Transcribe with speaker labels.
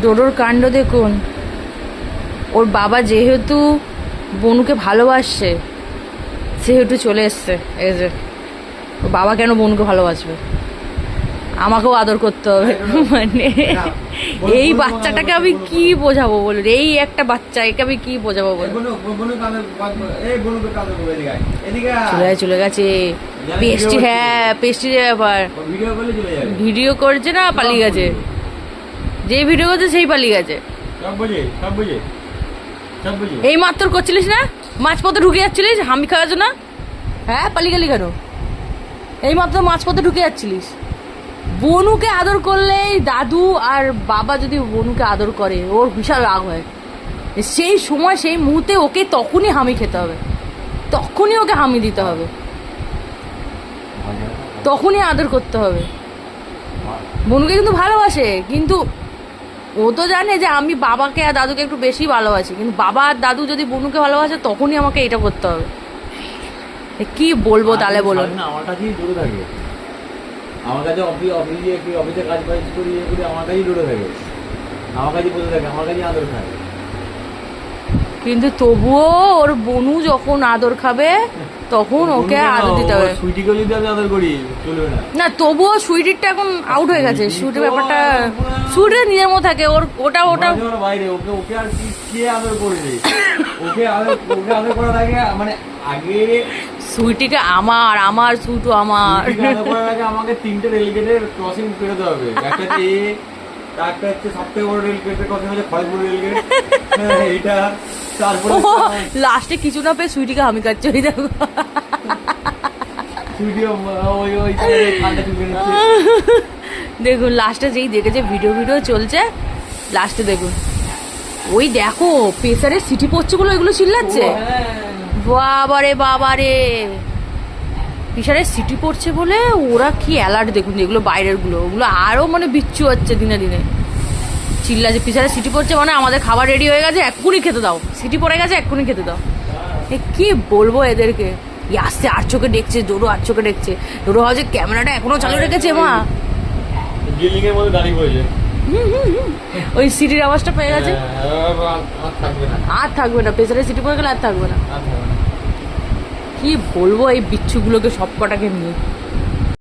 Speaker 1: ডোডোর কাণ্ড দেখুন। ওর বাবা যেহেতু বনুকে ভালোবাসছে সেহেতু চলে এসছে। এই যে ওর বাবা কেন বনুকে ভালোবাসবে, আমাকেও আদর করতে হবে। মানে এই বাচ্চাটাকে আমি কি বোঝাবো বলুন, এই একটা বাচ্চা, একে আমি কি বোঝাবো বলুন। চলে গেছে পেস্টি। হ্যাঁ পেস্টি ব্যাপার, ভিডিও করছে না, পালিয়ে গেছে। যে ভিডিও করছে সেই পালিয়ে গেছে। এই মাত্র করছিলিস না, মাছ পথে ঢুকে যাচ্ছিলিস হামি খাওয়ার জন্য? হ্যাঁ পালিয়ে গেলি কেন? এই মাত্র মাছ পথে ঢুকে যাচ্ছিলিস। বনুকে আদর করলে, দাদু আর বাবা যদি বনুকে আদর করে ওর বিশাল রাগ হয়। সেই সময় সেই মুহূর্তে ওকে তখনই হামি খেতে হবে, তখনই ওকে হামি দিতে হবে, তখনই আদর করতে হবে। বনুকে কিন্তু ভালোবাসে, কিন্তু ও তো জানে যে আমি বাবাকে আর দাদুকে একটু বেশি ভালোবাসি, কিন্তু বাবা আর দাদু যদি বনুকে ভালোবাসে তখনই আমাকে এটা করতে হবে। কি বলবো তাহলে বলুন।
Speaker 2: আমার কাছেই দূরে থাকে, আমার কাছে অফিসে কাজ বাজ করি আমার কাছেই দূরে থাকে, আমার কাছেই বসে থাকে, আমার কাছেই আদর খায়।
Speaker 1: কিন্তু তবুও ওর বনু যখন আদর খাবে তখন ওকে আদর দিতে হবে।
Speaker 2: সুইটিকে যদি আমি আদর করি চলবে না।
Speaker 1: না তবুও সুইটিরটা এখন আউট হয়ে গেছে। সুইটির ব্যাপারটা, সুইটির নিজের মতো থাকে, ওর ওটা
Speaker 2: বাইরে ওকে ওকে আর কে আদর করবে? ওকে আদর করার আগে মানে আগে
Speaker 1: সুইটিকে আমার আমার সুইটু আমার
Speaker 2: আদর করার আগে আমাকে 3টে রেলগেটের ক্রসিং পেরোতে হবে। একটা একটা হচ্ছে সবথেকে বড় রেলগেটের ক্রসিং হচ্ছে খড়গপুর রেলগেট, এইটা। তারপরে
Speaker 1: লাস্টে কিছু না পেয়ে সুইটিকে আমি কাটছি। ওই দেখো দেখুন লাস্টে যেই দেখেছে ভিডিও চলছে, লাস্টে দেখুন ওই দেখো প্রেসারে সিটি পড়ছে গুলো, এগুলো চিল্লাচ্ছে। বাবারে বাবারে, প্রেসারে সিটি পড়ছে বলে ওরা কি অ্যালার্ট দেখুন। যেগুলো বাইরের গুলো ওগুলো আরো মানে বিচ্ছু হচ্ছে দিনে দিনে, চিল্লাচ্ছে। প্রেসারে সিটি পড়ছে মানে আমাদের খাবার রেডি হয়ে গেছে, এক্ষুনি খেতে দাও, সিটি পড়ে গেছে এক্ষুনি খেতে দাও। কি বলবো এদেরকে। আসছে আর চোখে দেখছে, ডোডো আর চোখে দেখছে। ডোডো হচ্ছে ক্যামেরাটা এখনো চালু রেখেছে। মা ওই সিটির আওয়াজটা পেয়ে গেছে, আর থাকবে না। প্রেসারে সিটি পড়ে গেলে আর থাকবে না। কি বলবো এই বিচ্ছুগুলোকে সব কটাকে নিয়ে।